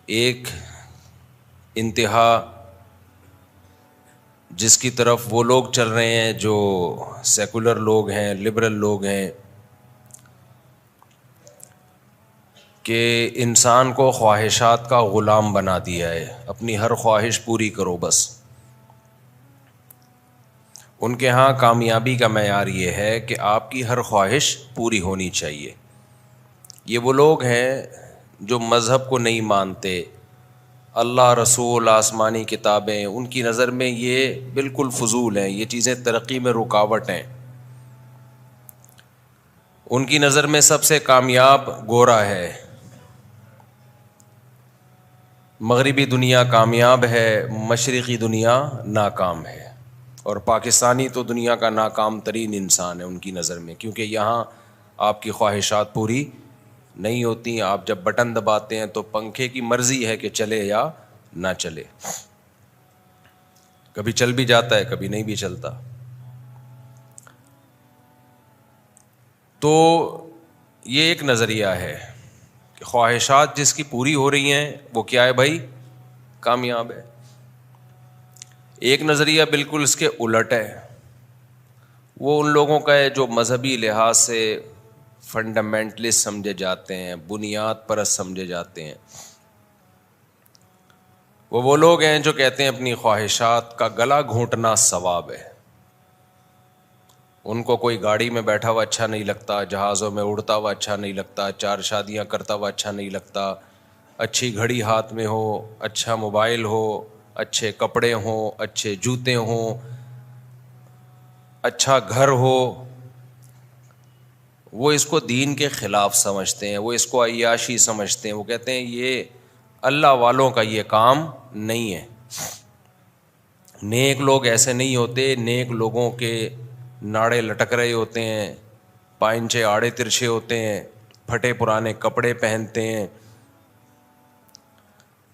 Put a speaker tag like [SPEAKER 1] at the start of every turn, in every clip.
[SPEAKER 1] ایک انتہا جس کی طرف وہ لوگ چل رہے ہیں جو سیکولر لوگ ہیں، لبرل لوگ ہیں، کہ انسان کو خواہشات کا غلام بنا دیا ہے، اپنی ہر خواہش پوری کرو بس۔ ان کے ہاں کامیابی کا معیار یہ ہے کہ آپ کی ہر خواہش پوری ہونی چاہیے۔ یہ وہ لوگ ہیں جو مذہب کو نہیں مانتے، اللہ، رسول، آسمانی کتابیں، ان کی نظر میں یہ بالکل فضول ہیں، یہ چیزیں ترقی میں رکاوٹ ہیں۔ ان کی نظر میں سب سے کامیاب گورا ہے، مغربی دنیا کامیاب ہے، مشرقی دنیا ناکام ہے، اور پاکستانی تو دنیا کا ناکام ترین انسان ہے ان کی نظر میں، کیونکہ یہاں آپ کی خواہشات پوری نہیں ہوتی۔ آپ جب بٹن دباتے ہیں تو پنکھے کی مرضی ہے کہ چلے یا نہ چلے، کبھی چل بھی جاتا ہے، کبھی نہیں بھی چلتا۔ تو یہ ایک نظریہ ہے کہ خواہشات جس کی پوری ہو رہی ہیں وہ کیا ہے بھائی؟ کامیاب ہے۔ ایک نظریہ بالکل اس کے الٹ ہے، وہ ان لوگوں کا ہے جو مذہبی لحاظ سے فنڈامنٹلسٹ سمجھے جاتے ہیں، بنیاد پرست سمجھے جاتے ہیں۔ وہ لوگ ہیں جو کہتے ہیں اپنی خواہشات کا گلا گھونٹنا ثواب ہے۔ ان کو کوئی گاڑی میں بیٹھا ہوا اچھا نہیں لگتا، جہازوں میں اڑتا ہوا اچھا نہیں لگتا، 4 شادیاں کرتا ہوا اچھا نہیں لگتا، اچھی گھڑی ہاتھ میں ہو، اچھا موبائل ہو، اچھے کپڑے ہوں، اچھے جوتے ہوں، اچھا گھر ہو۔ وہ اس کو دین کے خلاف سمجھتے ہیں، وہ اس کو عیاشی سمجھتے ہیں، وہ کہتے ہیں یہ اللہ والوں کا یہ کام نہیں ہے۔ نیک لوگ ایسے نہیں ہوتے، نیک لوگوں کے ناڑے لٹک رہے ہوتے ہیں، پائنچے آڑے ترچھے ہوتے ہیں، پھٹے پرانے کپڑے پہنتے ہیں۔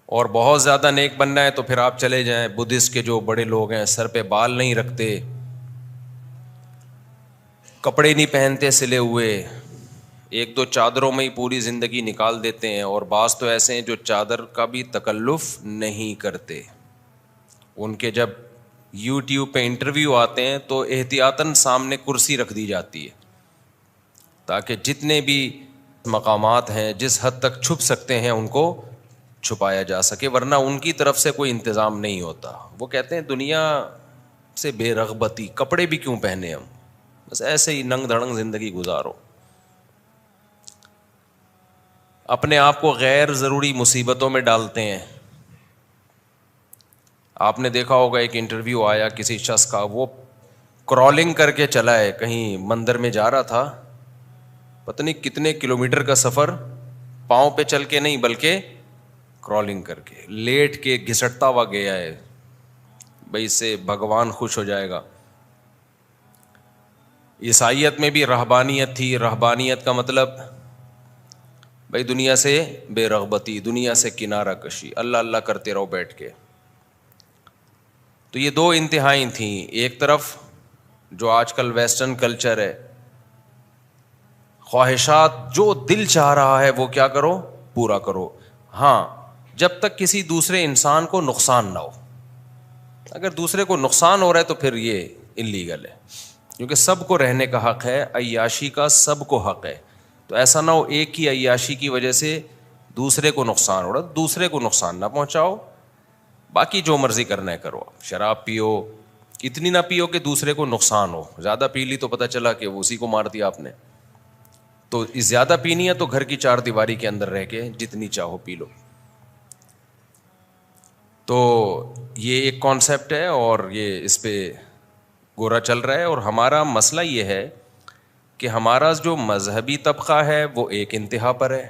[SPEAKER 1] اور بہت زیادہ نیک بننا ہے تو پھر آپ چلے جائیں بدھسٹ کے جو بڑے لوگ ہیں، سر پہ بال نہیں رکھتے، کپڑے نہیں پہنتے سلے ہوئے، 1-2 چادروں میں ہی پوری زندگی نکال دیتے ہیں، اور بعض تو ایسے ہیں جو چادر کا بھی تکلف نہیں کرتے۔ ان کے جب یوٹیوب پہ انٹرویو آتے ہیں تو احتیاطاً سامنے کرسی رکھ دی جاتی ہے تاکہ جتنے بھی مقامات ہیں جس حد تک چھپ سکتے ہیں ان کو چھپایا جا سکے، ورنہ ان کی طرف سے کوئی انتظام نہیں ہوتا۔ وہ کہتے ہیں دنیا سے بے رغبتی، کپڑے بھی کیوں پہنے ہم، بس ایسے ہی ننگ دھڑنگ زندگی گزارو۔ اپنے آپ کو غیر ضروری مصیبتوں میں ڈالتے ہیں۔ آپ نے دیکھا ہوگا ایک انٹرویو آیا کسی شخص کا، وہ کرالنگ کر کے چلا ہے، کہیں مندر میں جا رہا تھا، پتہ نہیں کتنے کلومیٹر کا سفر، پاؤں پہ چل کے نہیں بلکہ کرالنگ کر کے، لیٹ کے گھسٹتا ہوا گیا ہے، بھائی اس سے بھگوان خوش ہو جائے گا۔ عیسائیت میں بھی رہبانیت تھی، رہبانیت کا مطلب بھائی دنیا سے بے رغبتی، دنیا سے کنارہ کشی، اللہ اللہ کرتے رہو بیٹھ کے۔ تو یہ 2 انتہائیں تھیں، ایک طرف جو آج کل ویسٹرن کلچر ہے، خواہشات جو دل چاہ رہا ہے وہ کیا کرو، پورا کرو، ہاں جب تک کسی دوسرے انسان کو نقصان نہ ہو۔ اگر دوسرے کو نقصان ہو رہا ہے تو پھر یہ انلیگل ہے، کیونکہ سب کو رہنے کا حق ہے، عیاشی کا سب کو حق ہے۔ تو ایسا نہ ہو ایک کی عیاشی کی وجہ سے دوسرے کو نقصان ہو رہا، دوسرے کو نقصان نہ پہنچاؤ، باقی جو مرضی کرنا ہے کرو۔ شراب پیو، اتنی نہ پیو کہ دوسرے کو نقصان ہو، زیادہ پی لی تو پتہ چلا کہ اسی کو مار دیا آپ نے۔ تو زیادہ پینی ہے تو گھر کی 4 دیواری کے اندر رہ کے جتنی چاہو پی لو۔ تو یہ ایک کانسیپٹ ہے اور یہ اس پہ گورا چل رہا ہے، اور ہمارا مسئلہ یہ ہے کہ ہمارا جو مذہبی طبقہ ہے وہ ایک انتہا پر ہے،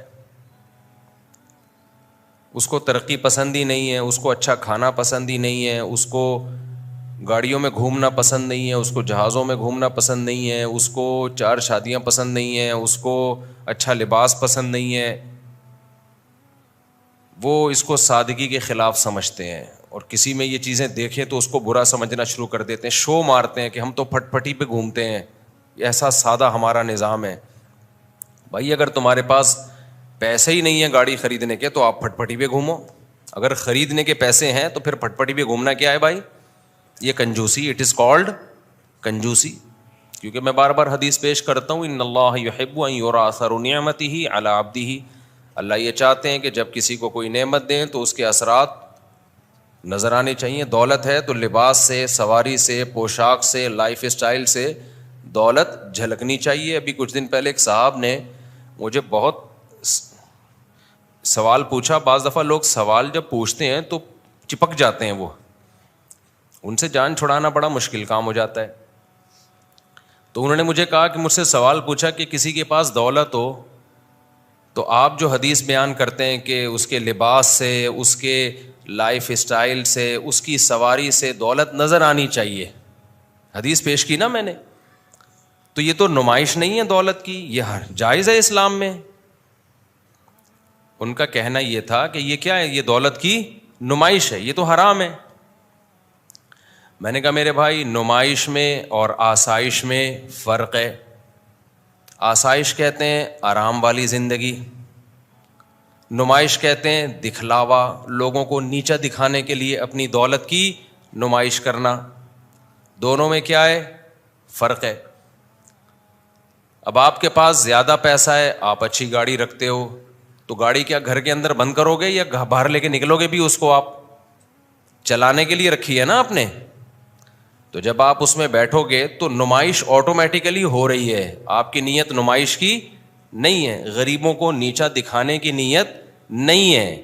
[SPEAKER 1] اس کو ترقی پسند ہی نہیں ہے، اس کو اچھا کھانا پسند ہی نہیں ہے، اس کو گاڑیوں میں گھومنا پسند نہیں ہے، اس کو جہازوں میں گھومنا پسند نہیں ہے، اس کو 4 شادیاں پسند نہیں ہیں، اس کو اچھا لباس پسند نہیں ہے۔ وہ اس کو سادگی کے خلاف سمجھتے ہیں، اور کسی میں یہ چیزیں دیکھیں تو اس کو برا سمجھنا شروع کر دیتے ہیں، شو مارتے ہیں کہ ہم تو پھٹ پھٹی پہ گھومتے ہیں، ایسا سادہ ہمارا نظام ہے۔ بھائی اگر تمہارے پاس پیسے ہی نہیں ہے گاڑی خریدنے کے تو آپ پھٹ پھٹی پہ گھومو۔ اگر خریدنے کے پیسے ہیں تو پھر پھٹپٹی پہ گھومنا کیا ہے بھائی؟ یہ کنجوسی. It is called کنجوسی. کیونکہ میں بار بار حدیث پیش کرتا ہوں, ان اللہ یحب ان یری اثر نعمتہ علی عبدہ. اللہ یہ چاہتے ہیں کہ جب کسی کو کوئی نعمت دیں تو اس کے اثرات نظر آنے چاہیے. دولت ہے تو لباس سے, سواری سے, پوشاک سے, لائف اسٹائل سے دولت جھلکنی چاہیے. ابھی کچھ دن پہلے ایک صاحب نے مجھے بہت سوال پوچھا. بعض دفعہ لوگ سوال جب پوچھتے ہیں تو چپک جاتے ہیں, وہ ان سے جان چھڑانا بڑا مشکل کام ہو جاتا ہے. تو انہوں نے مجھے کہا کہ مجھ سے سوال پوچھا کہ کسی کے پاس دولت ہو تو آپ جو حدیث بیان کرتے ہیں کہ اس کے لباس سے, اس کے لائف اسٹائل سے, اس کی سواری سے دولت نظر آنی چاہیے. حدیث پیش کی نا میں نے, تو یہ تو نمائش نہیں ہے دولت کی, یہ جائز ہے اسلام میں. ان کا کہنا یہ تھا کہ یہ کیا ہے, یہ دولت کی نمائش ہے, یہ تو حرام ہے. میں نے کہا میرے بھائی, نمائش میں اور آسائش میں فرق ہے. آسائش کہتے ہیں آرام والی زندگی, نمائش کہتے ہیں دکھلاوا, لوگوں کو نیچا دکھانے کے لیے اپنی دولت کی نمائش کرنا. دونوں میں کیا ہے, فرق ہے. اب آپ کے پاس زیادہ پیسہ ہے, آپ اچھی گاڑی رکھتے ہو, تو گاڑی کیا گھر کے اندر بند کرو گے یا باہر لے کے نکلو گے بھی؟ اس کو آپ چلانے کے لیے رکھی ہے نا آپ نے. تو جب آپ اس میں بیٹھو گے تو نمائش آٹومیٹیکلی ہو رہی ہے. آپ کی نیت نمائش کی نہیں ہے, غریبوں کو نیچا دکھانے کی نیت نہیں ہے.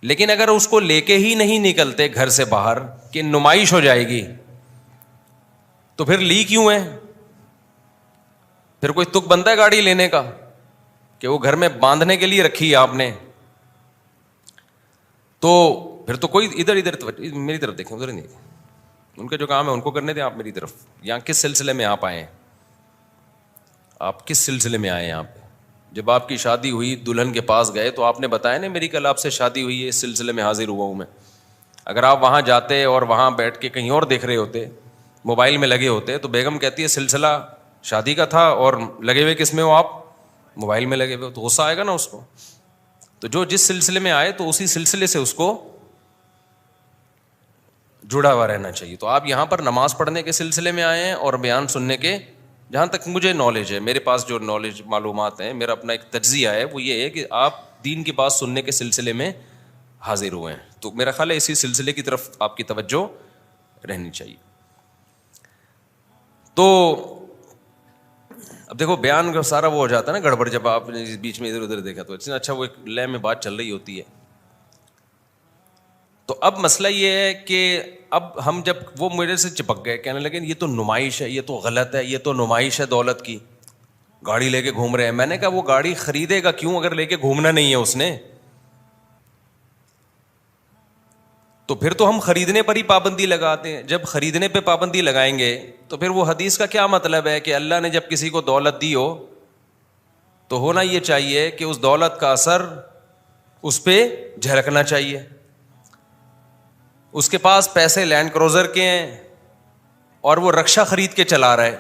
[SPEAKER 1] لیکن اگر اس کو لے کے ہی نہیں نکلتے گھر سے باہر کہ نمائش ہو جائے گی, تو پھر لی کیوں ہے؟ پھر کوئی تک بنتا ہے گاڑی لینے کا کہ وہ گھر میں باندھنے کے لیے رکھی ہے آپ نے؟ تو پھر تو کوئی ادھر میری طرف دیکھیں, ادھر نہیں, ان کا جو کام ہے ان کو کرنے دیں. آپ میری طرف, یہاں کس سلسلے میں آپ آئے ہیں؟ آپ کس سلسلے میں آئے ہیں یہاں پہ؟ جب آپ کی شادی ہوئی, دلہن کے پاس گئے تو آپ نے بتایا نا میری کل آپ سے شادی ہوئی ہے, اس سلسلے میں حاضر ہوا ہوں میں. اگر آپ وہاں جاتے اور وہاں بیٹھ کے کہیں اور دیکھ رہے ہوتے, موبائل میں لگے ہوتے, تو بیگم کہتی ہے سلسلہ شادی کا تھا اور لگے ہوئے کس میں ہو آپ؟ موبائل میں لگے ہوئے. تو غصہ آئے گا نا اس کو. تو جو جس سلسلے میں آئے تو اسی سلسلے سے اس کو جڑا ہوا رہنا چاہیے. تو آپ یہاں پر نماز پڑھنے کے سلسلے میں آئے ہیں اور بیان سننے کے, جہاں تک مجھے نالج ہے, میرے پاس جو نالج معلومات ہیں, میرا اپنا ایک تجزیہ ہے, وہ یہ ہے کہ آپ دین کی بات سننے کے سلسلے میں حاضر ہوئے ہیں. تو میرا خیال ہے اسی سلسلے کی طرف آپ کی توجہ رہنی چاہیے. تو اب دیکھو بیان کا سارا وہ ہو جاتا ہے نا گڑبڑ, جب آپ نے بیچ میں ادھر ادھر دیکھا تو اچھا وہ ایک لے میں بات چل رہی ہوتی ہے. تو اب مسئلہ یہ ہے کہ اب ہم جب وہ میرے سے چپک گئے, کہنے لگے یہ تو نمائش ہے, یہ تو غلط ہے, یہ تو نمائش ہے دولت کی, گاڑی لے کے گھوم رہے ہیں. میں نے کہا وہ گاڑی خریدے گا کیوں اگر لے کے گھومنا نہیں ہے اس نے؟ تو پھر تو ہم خریدنے پر ہی پابندی لگاتے ہیں. جب خریدنے پہ پابندی لگائیں گے تو پھر وہ حدیث کا کیا مطلب ہے کہ اللہ نے جب کسی کو دولت دی ہو تو ہونا یہ چاہیے کہ اس دولت کا اثر اس پہ جھلکنا چاہیے. اس کے پاس پیسے لینڈ کروزر کے ہیں اور وہ رکشا خرید کے چلا رہا ہے,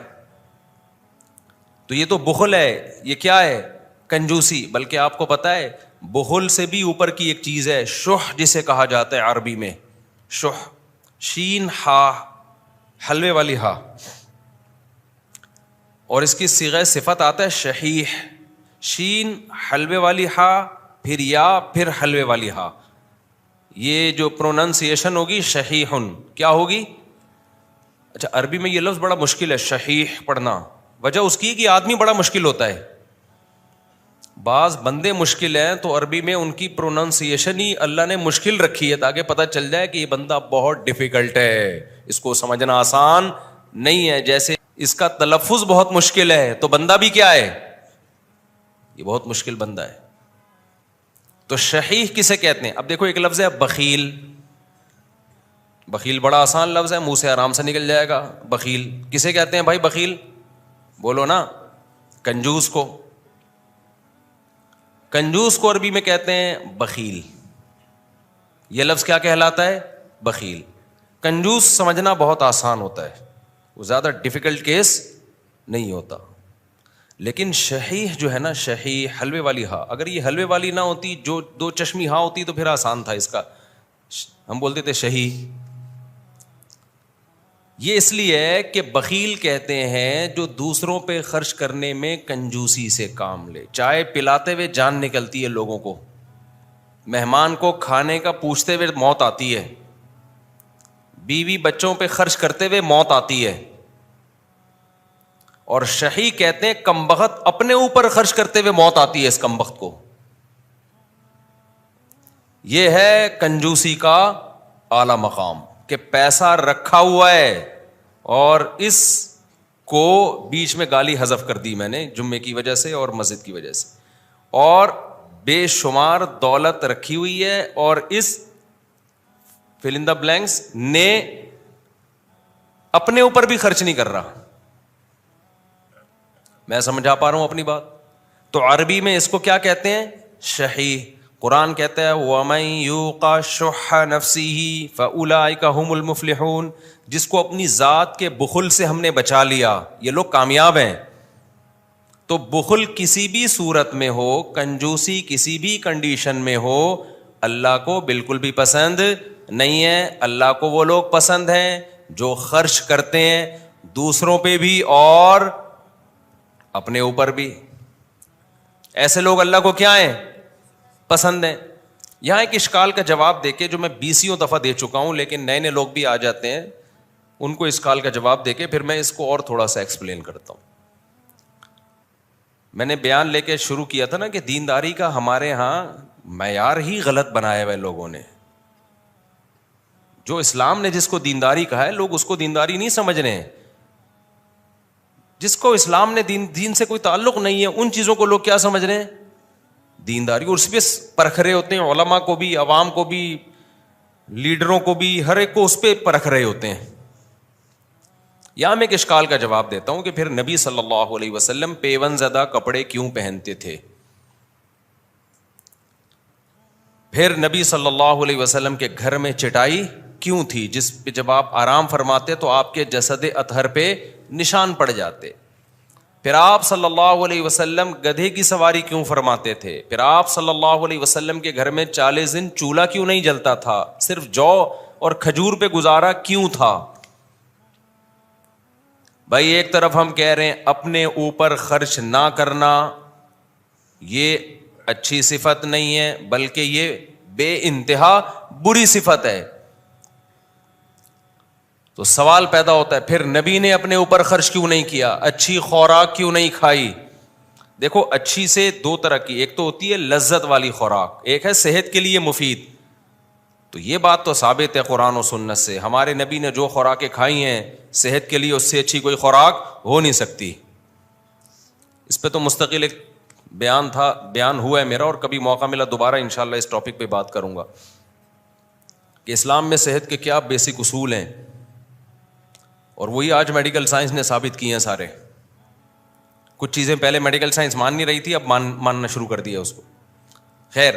[SPEAKER 1] تو یہ تو بخل ہے. یہ کیا ہے؟ کنجوسی. بلکہ آپ کو پتا ہے بخل سے بھی اوپر کی ایک چیز ہے, شح جسے کہا جاتا ہے عربی میں. شح, شین ہا, حلوے والی ہا, اور اس کی صیغہ صفت آتا ہے شحیح. شین حلوے والی ہا, پھر یا, پھر حلوے والی ہا. یہ جو پروننسیشن ہوگی شحیحن, کیا ہوگی؟ اچھا عربی میں یہ لفظ بڑا مشکل ہے شحیح پڑھنا. وجہ اس کی کہ آدمی بڑا مشکل ہوتا ہے. بعض بندے مشکل ہیں تو عربی میں ان کی پروننسیشن ہی اللہ نے مشکل رکھی ہے تاکہ پتہ چل جائے کہ یہ بندہ بہت ڈیفیکلٹ ہے, اس کو سمجھنا آسان نہیں ہے. جیسے اس کا تلفظ بہت مشکل ہے تو بندہ بھی کیا ہے؟ یہ بہت مشکل بندہ ہے. تو شحیح کسے کہتے ہیں؟ اب دیکھو ایک لفظ ہے بخیل. بخیل بڑا آسان لفظ ہے, منہ سے آرام سے نکل جائے گا. بخیل کسے کہتے ہیں بھائی؟ بخیل بولو نا. کنجوس کو. کنجوس کو عربی میں کہتے ہیں بخیل. یہ لفظ کیا کہلاتا ہے؟ بخیل. کنجوس سمجھنا بہت آسان ہوتا ہے, وہ زیادہ ڈیفیکلٹ کیس نہیں ہوتا. لیکن شہیح جو ہے نا، شہیح حلوے والی ہا، اگر یہ حلوے والی نہ ہوتی، جو دو چشمی ہا ہوتی تو پھر آسان تھا اس کا، ہم بولتے تھے شہیح. یہ اس لیے ہے کہ بخیل کہتے ہیں جو دوسروں پہ خرچ کرنے میں کنجوسی سے کام لے. چائے پلاتے ہوئے جان نکلتی ہے لوگوں کو، مہمان کو کھانے کا پوچھتے ہوئے موت آتی ہے، بیوی بچوں پہ خرچ کرتے ہوئے موت آتی ہے. اور شہی کہتے ہیں کمبخت اپنے اوپر خرچ کرتے ہوئے موت آتی ہے اس کمبخت کو. یہ ہے کنجوسی کا اعلی مقام کہ پیسہ رکھا ہوا ہے اور اس کو بیچ میں گالی حذف کر دی میں نے جمعے کی وجہ سے اور مسجد کی وجہ سے، اور بے شمار دولت رکھی ہوئی ہے اور اس فل ان دا بلینکس نے اپنے اوپر بھی خرچ نہیں کر رہا. میں سمجھا پا رہا ہوں اپنی بات؟ تو عربی میں اس کو کیا کہتے ہیں؟ شحیح. قرآن کہتا ہے وَمَن یُوقَ شُحَّ نَفْسِهِ فَأُولَٰئِکَ هُمُ الْمُفْلِحُونَ. جس کو اپنی ذات کے بخل سے ہم نے بچا لیا، یہ لوگ کامیاب ہیں. تو بخل کسی بھی صورت میں ہو، کنجوسی کسی بھی کنڈیشن میں ہو، اللہ کو بالکل بھی پسند نہیں ہے. اللہ کو وہ لوگ پسند ہیں جو خرچ کرتے ہیں دوسروں پہ بھی اور اپنے اوپر بھی. ایسے لوگ اللہ کو کیا ہیں؟ پسند ہیں. یہاں ایک اشکال کا جواب دے کے، جو میں 20 دفعہ دے چکا ہوں لیکن نئے نئے لوگ بھی آ جاتے ہیں، ان کو اشکال کا جواب دے کے پھر میں اس کو اور تھوڑا سا ایکسپلین کرتا ہوں. میں نے بیان لے کے شروع کیا تھا نا کہ دینداری کا ہمارے ہاں معیار ہی غلط بنایا ہوا ہے لوگوں نے. جو اسلام نے جس کو دینداری کہا ہے، لوگ اس کو دینداری نہیں سمجھ رہے ہیں. جس کو اسلام نے دین سے کوئی تعلق نہیں ہے، ان چیزوں کو لوگ کیا سمجھ رہے ہیں؟ دینداری. اور اس پہ پرکھ رہے ہوتے ہیں، علماء کو بھی، عوام کو بھی، لیڈروں کو بھی، ہر ایک کو اس پہ پرکھ رہے ہوتے ہیں. یہاں میں ایک اشکال کا جواب دیتا ہوں کہ پھر نبی صلی اللہ علیہ وسلم پیون زدہ کپڑے کیوں پہنتے تھے؟ پھر نبی صلی اللہ علیہ وسلم کے گھر میں چٹائی کیوں تھی جس پہ جب آپ آرام فرماتے تو آپ کے جسد اطہر پہ نشان پڑ جاتے؟ پھر آپ صلی اللہ علیہ وسلم گدھے کی سواری کیوں فرماتے تھے؟ پھر آپ صلی اللہ علیہ وسلم کے گھر میں 40 دن چولہا کیوں نہیں جلتا تھا؟ صرف جو اور کھجور پہ گزارا کیوں تھا؟ بھائی ایک طرف ہم کہہ رہے ہیں اپنے اوپر خرچ نہ کرنا یہ اچھی صفت نہیں ہے، بلکہ یہ بے انتہا بری صفت ہے. تو سوال پیدا ہوتا ہے پھر نبی نے اپنے اوپر خرچ کیوں نہیں کیا؟ اچھی خوراک کیوں نہیں کھائی؟ دیکھو اچھی سے دو طرح کی، ایک تو ہوتی ہے لذت والی خوراک، ایک ہے صحت کے لیے مفید. تو یہ بات تو ثابت ہے قرآن و سنت سے، ہمارے نبی نے جو خوراکیں کھائی ہیں صحت کے لیے اس سے اچھی کوئی خوراک ہو نہیں سکتی. اس پہ تو مستقل ایک بیان ہوا ہے میرا، اور کبھی موقع ملا دوبارہ انشاءاللہ اس ٹاپک پہ بات کروں گا کہ اسلام میں صحت کے کیا بیسک اصول ہیں، اور وہی آج میڈیکل سائنس نے ثابت کی ہیں سارے. کچھ چیزیں پہلے میڈیکل سائنس مان نہیں رہی تھی، اب ماننا شروع کر دیا اس کو. خیر،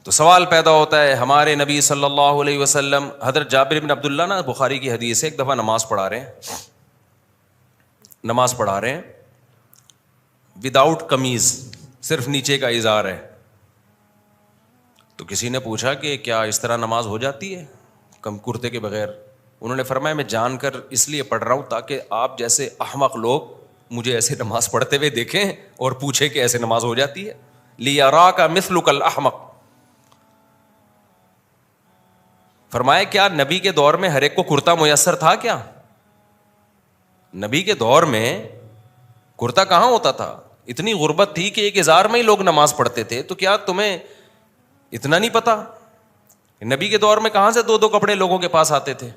[SPEAKER 1] تو سوال پیدا ہوتا ہے ہمارے نبی صلی اللہ علیہ وسلم، حضرت جابر بن عبداللہ نا بخاری کی حدیث ہے، ایک دفعہ نماز پڑھا رہے ہیں وداؤٹ قمیض، صرف نیچے کا ازار ہے. تو کسی نے پوچھا کہ کیا اس طرح نماز ہو جاتی ہے کرتے کے بغیر؟ انہوں نے فرمایا میں جان کر اس لیے پڑھ رہا ہوں تاکہ آپ جیسے احمق لوگ مجھے ایسے نماز پڑھتے ہوئے دیکھیں اور پوچھیں کہ ایسے نماز ہو جاتی ہے. لِيَرَاكَ مِثْلُكَ الْأَحْمَقُ. فرمایا کیا نبی کے دور میں ہر ایک کو کرتا میسر تھا؟ کیا نبی کے دور میں کرتا کہاں ہوتا تھا؟ اتنی غربت تھی کہ ایک ازار میں ہی لوگ نماز پڑھتے تھے. تو کیا تمہیں اتنا نہیں پتا نبی کے دور میں کہاں سے 2 کپڑے لوگوں کے پاس آتے تھے؟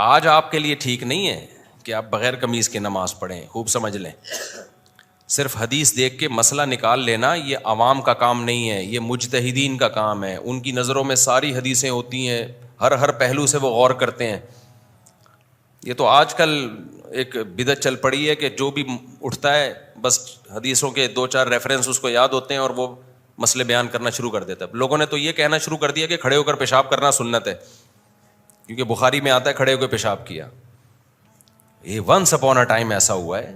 [SPEAKER 1] آج آپ کے لیے ٹھیک نہیں ہے کہ آپ بغیر قمیض کے نماز پڑھیں. خوب سمجھ لیں، صرف حدیث دیکھ کے مسئلہ نکال لینا یہ عوام کا کام نہیں ہے، یہ مجتہدین کا کام ہے. ان کی نظروں میں ساری حدیثیں ہوتی ہیں، ہر پہلو سے وہ غور کرتے ہیں. یہ تو آج کل ایک بدعت چل پڑی ہے کہ جو بھی اٹھتا ہے بس حدیثوں کے 2-4 ریفرنس اس کو یاد ہوتے ہیں اور وہ مسئلے بیان کرنا شروع کر دیتا ہے. لوگوں نے تو یہ کہنا شروع کر دیا کہ کھڑے ہو کر پیشاب کرنا سنت ہے، کیونکہ بخاری میں آتا ہے کھڑے ہو کے پیشاب کیا. یہ ونس اپون اے ٹائم ایسا ہوا ہے.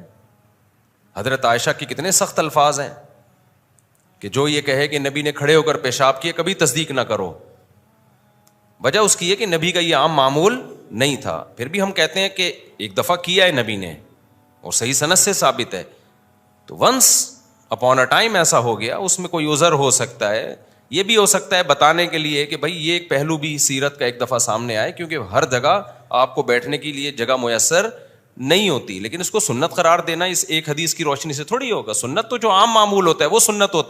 [SPEAKER 1] حضرت عائشہ کے کتنے سخت الفاظ ہیں کہ جو یہ کہے کہ نبی نے کھڑے ہو کر پیشاب کیے کبھی تصدیق نہ کرو. وجہ اس کی ہے کہ نبی کا یہ عام معمول نہیں تھا. پھر بھی ہم کہتے ہیں کہ ایک دفعہ کیا ہے نبی نے اور صحیح سند سے ثابت ہے, تو ونس اپون اے ٹائم ایسا ہو گیا, اس میں کوئی عذر ہو سکتا ہے. یہ بھی ہو سکتا ہے بتانے کے لیے کہ بھائی یہ ایک پہلو بھی سیرت کا ایک دفعہ سامنے آئے, کیونکہ ہر جگہ آپ کو بیٹھنے کے لیے جگہ میسر نہیں ہوتی. لیکن اس کو سنت قرار دینا اس ایک حدیث کی روشنی سے تھوڑی ہوگا. سنت تو جو عام معمول ہوتا ہے وہ سنت ہوتا ہے.